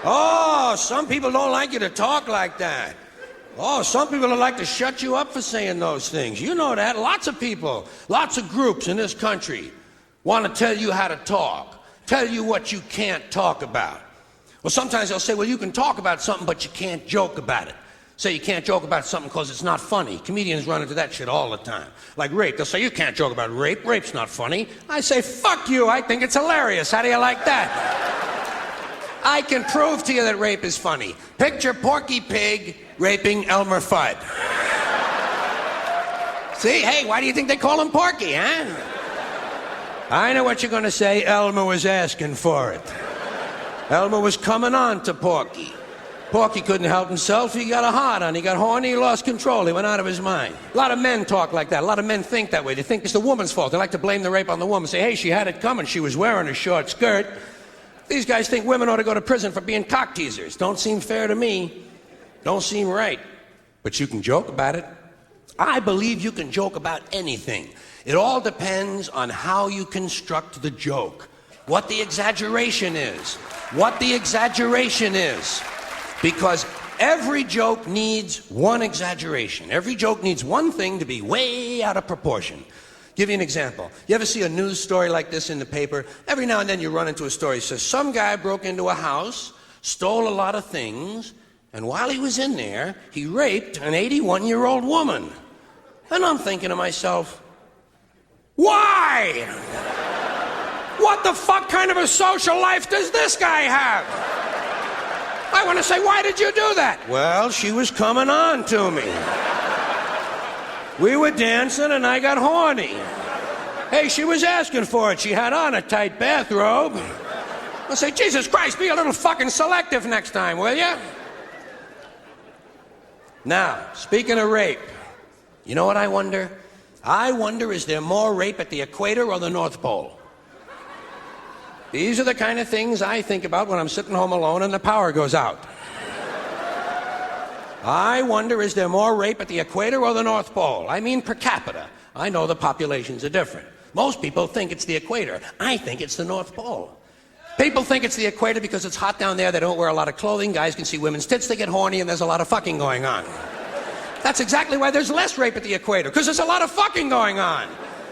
Oh, some people don't like you to talk like that. Oh, some people would like to shut you up for saying those things. You know that. Lots of people, lots of groups in this country want to tell you how to talk, tell you what you can't talk about. Well, sometimes they'll say, well, you can talk about something, but you can't joke about it. Say you can't joke about something because it's not funny. Comedians run into that shit all the time. Like rape. They'll say, you can't joke about rape. Rape's not funny. I say, fuck you. I think it's hilarious. How do you like that? I can prove to you that rape is funny. Picture Porky Pig raping Elmer Fudd. See? Hey, why do you think they call him Porky, huh? I know what you're going to say. Elmer was asking for it. Elmer was coming on to Porky. Porky couldn't help himself. He got a hard on. He got horny. He lost control. He went out of his mind. A lot of men talk like that. A lot of men think that way. They think it's the woman's fault. They like to blame the rape on the woman. Say, hey, she had it coming. She was wearing a short skirt. These guys think women ought to go to prison for being cock teasers. Don't seem fair to me. Don't seem right. But you can joke about it. I believe you can joke about anything. It all depends on how you construct the joke. What the exaggeration is. What the exaggeration is. Because every joke needs one exaggeration. Every joke needs one thing to be way out of proportion. Give you an example. You ever see a news story like this in the paper? Every now and then you run into a story that says some guy broke into a house, stole a lot of things, and while he was in there, he raped an 81-year-old woman. And I'm thinking to myself, why? What the fuck kind of a social life does this guy have? I want to say, why did you do that? Well, she was coming on to me. We were dancing and I got horny. Hey, she was asking for it. She had on a tight bathrobe. I say, Jesus Christ, be a little fucking selective next time, will you? Now, speaking of rape, you know what I wonder? I wonder, is there more rape at the equator or the North Pole? These are the kind of things I think about when I'm sitting home alone and the power goes out. I wonder, is there more rape at the equator or the North Pole? I mean per capita. I know the populations are different. Most people think it's the equator. I think it's the North Pole. People think it's the equator because it's hot down there. They don't wear a lot of clothing. Guys can see women's tits. They get horny and there's a lot of fucking going on. That's exactly why there's less rape at the equator, because there's a lot of fucking going on.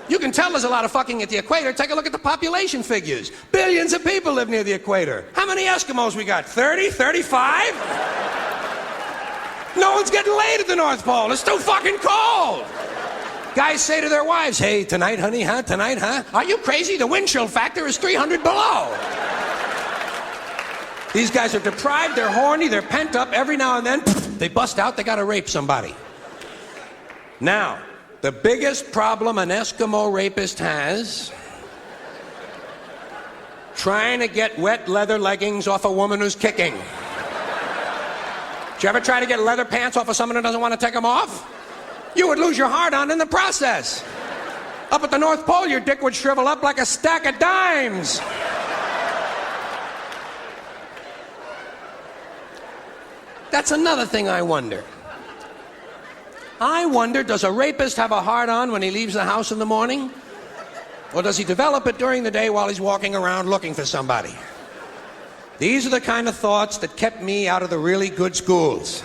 You can tell there's a lot of fucking at the equator. Take a look at the population figures. Billions of people live near the equator. How many Eskimos we got? 30? 35? No one's getting laid at the North Pole. It's too fucking cold. Guys say to their wives, hey, tonight, honey, huh? Tonight, huh? Are you crazy? The wind chill factor is 300 below. These guys are deprived, they're horny, they're pent up. Every now and then, they bust out, they gotta rape somebody. Now, the biggest problem an Eskimo rapist has, trying to get wet leather leggings off a woman who's kicking. Did you ever try to get leather pants off of someone who doesn't want to take them off? You would lose your heart on in the process. Up at the North Pole, your dick would shrivel up like a stack of dimes. That's another thing I wonder. I wonder, does a rapist have a hard-on when he leaves the house in the morning? Or does he develop it during the day while he's walking around looking for somebody? These are the kind of thoughts that kept me out of the really good schools.